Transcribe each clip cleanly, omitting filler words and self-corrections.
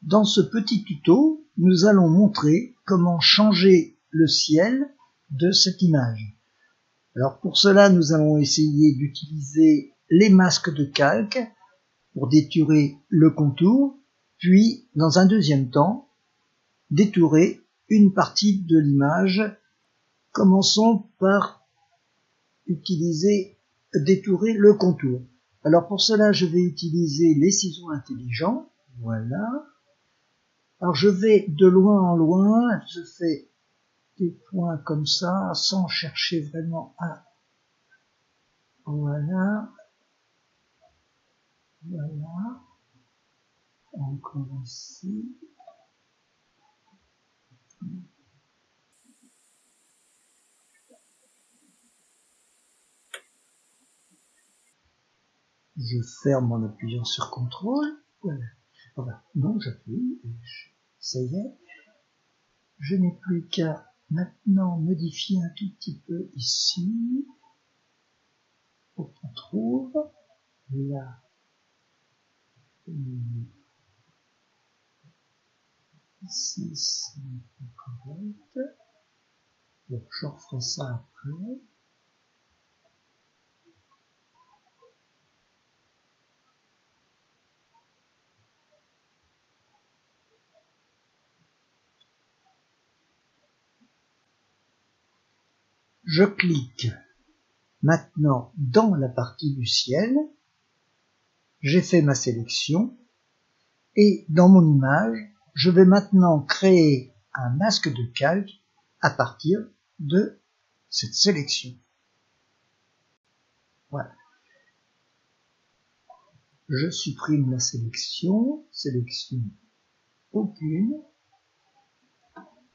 Dans ce petit tuto, nous allons montrer comment changer le ciel de cette image. Alors pour cela, nous allons essayer d'utiliser les masques de calque pour détourer le contour, puis dans un deuxième temps, détourer une partie de l'image. Commençons par détourer le contour. Alors pour cela, je vais utiliser les ciseaux intelligents. Voilà. Alors je vais de loin en loin, je fais des points comme ça, sans chercher vraiment à... Voilà. Voilà. Encore ici. Je ferme en appuyant sur CTRL. Voilà. Voilà. Non, j'appuie. Ça y est. Je n'ai plus qu'à maintenant modifier un tout petit peu ici. Pour qu'on trouve là. Ici, c'est correct. Bon, je referai ça après. Je clique maintenant dans la partie du ciel. J'ai fait ma sélection. Et dans mon image, je vais maintenant créer un masque de calque à partir de cette sélection. Voilà. Je supprime la sélection aucune.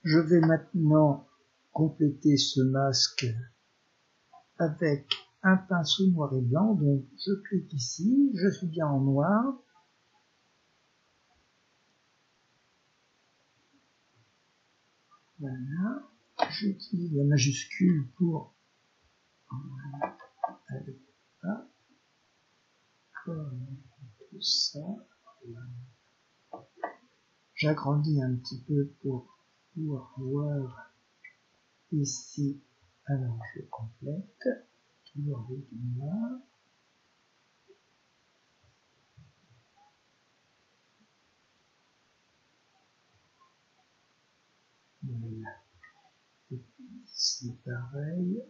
Je vais maintenant compléter ce masque avec un pinceau noir et blanc. Donc je clique ici, je suis bien en noir. Voilà. J'utilise la majuscule pour aller là. Comme tout ça. J'agrandis un petit peu pour pouvoir voir ici. Alors je complète. Toujours avec du noir. Voilà. Et puis ici pareil.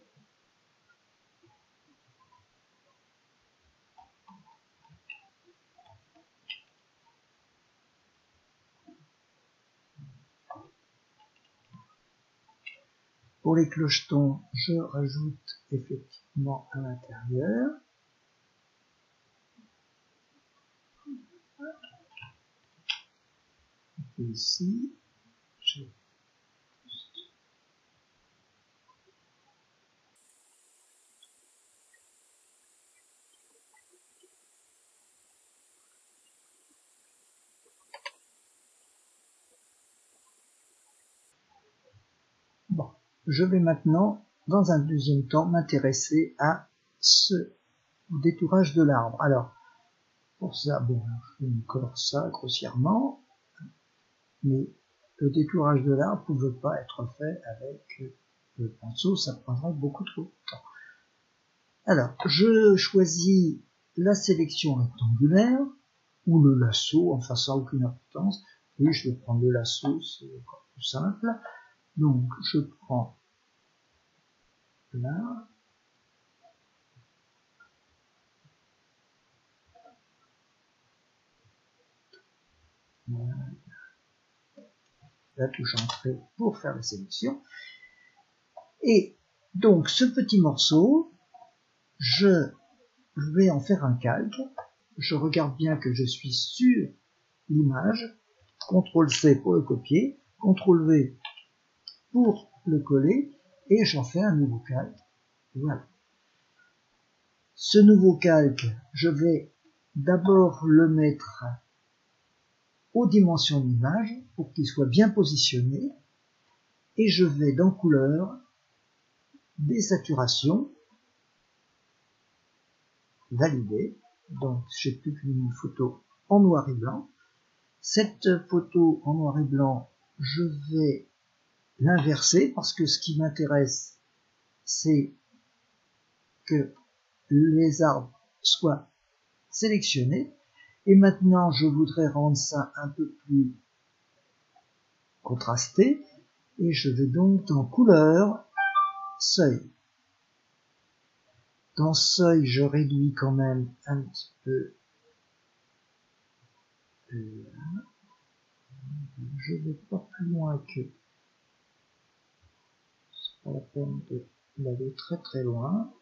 Pour les clochetons, je rajoute effectivement à l'intérieur. Et ici, bon, je vais maintenant, dans un deuxième temps, m'intéresser à ce détourage de l'arbre. Alors, pour ça, bon, je me colore ça grossièrement, mais le détourage de l'arbre ne pouvait pas être fait avec le pinceau, ça prendrait beaucoup trop de temps. Alors, je choisis la sélection rectangulaire, ou le lasso, enfin ça n'a aucune importance. Oui, je vais prendre le lasso, c'est encore plus simple. Donc, je prends là. Voilà. La touche entrée pour faire la sélection. Et donc, ce petit morceau, je vais en faire un calque. Je regarde bien que je suis sur l'image. CTRL-C pour le copier. CTRL-V pour le coller. Et j'en fais un nouveau calque. Voilà. Ce nouveau calque, je vais d'abord le mettre aux dimensions de l'image pour qu'il soit bien positionné. Et je vais dans couleur, désaturation, valider. Donc j'ai plus qu'une photo en noir et blanc. Cette photo en noir et blanc, je vais l'inverser parce que ce qui m'intéresse, c'est que les arbres soient sélectionnés. Et maintenant, je voudrais rendre ça un peu plus contrasté. Et je vais donc dans couleur, seuil. Dans seuil, je réduis quand même un petit peu. Là. Je vais pas plus loin que. C'est pas la peine d'aller très très loin.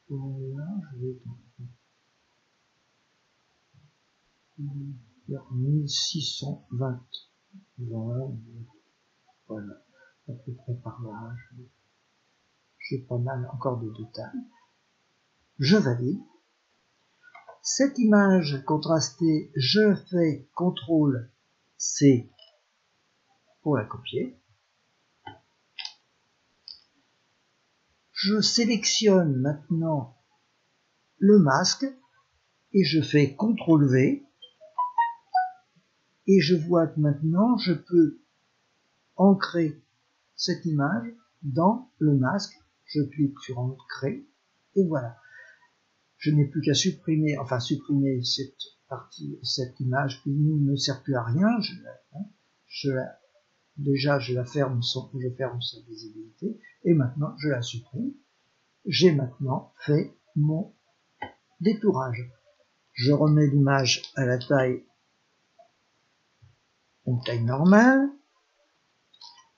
Voilà, je vais dans 1620. Voilà, à peu près par là. J'ai pas mal encore de détails. Je valide. Cette image contrastée, je fais CTRL-C pour la copier. Je sélectionne maintenant le masque et je fais CTRL-V. Et je vois que maintenant je peux ancrer cette image dans le masque. Je clique sur Ancrer et voilà. Je n'ai plus qu'à supprimer cette partie, cette image qui ne sert plus à rien. Déjà, je ferme sa visibilité et maintenant je la supprime. J'ai maintenant fait mon détourage. Je remets l'image à la taille, une taille normale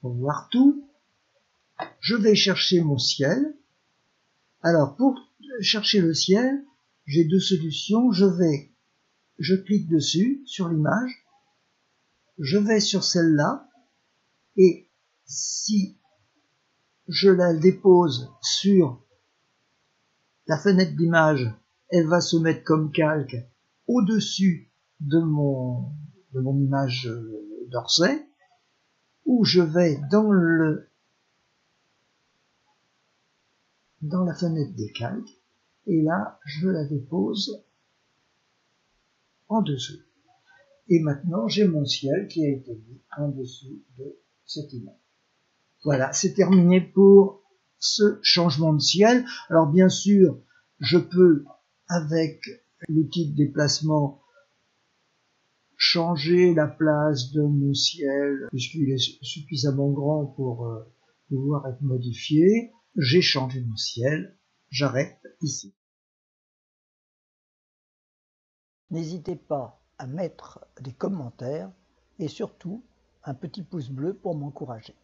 pour voir tout. Je vais chercher mon ciel. Alors pour chercher le ciel, j'ai deux solutions. Je clique dessus sur l'image, je vais sur celle-là et si je la dépose sur la fenêtre d'image, elle va se mettre comme calque au-dessus de mon image d'Orsay, ou je vais dans la fenêtre des calques et là je la dépose en dessous. Et maintenant j'ai mon ciel qui a été mis en dessous de cette image. Voilà, c'est terminé pour ce changement de ciel. Alors bien sûr, je peux, avec l'outil de déplacement, changer la place de mon ciel, puisqu'il est suffisamment grand pour pouvoir être modifié. J'ai changé mon ciel, j'arrête ici. N'hésitez pas à mettre des commentaires et surtout un petit pouce bleu pour m'encourager.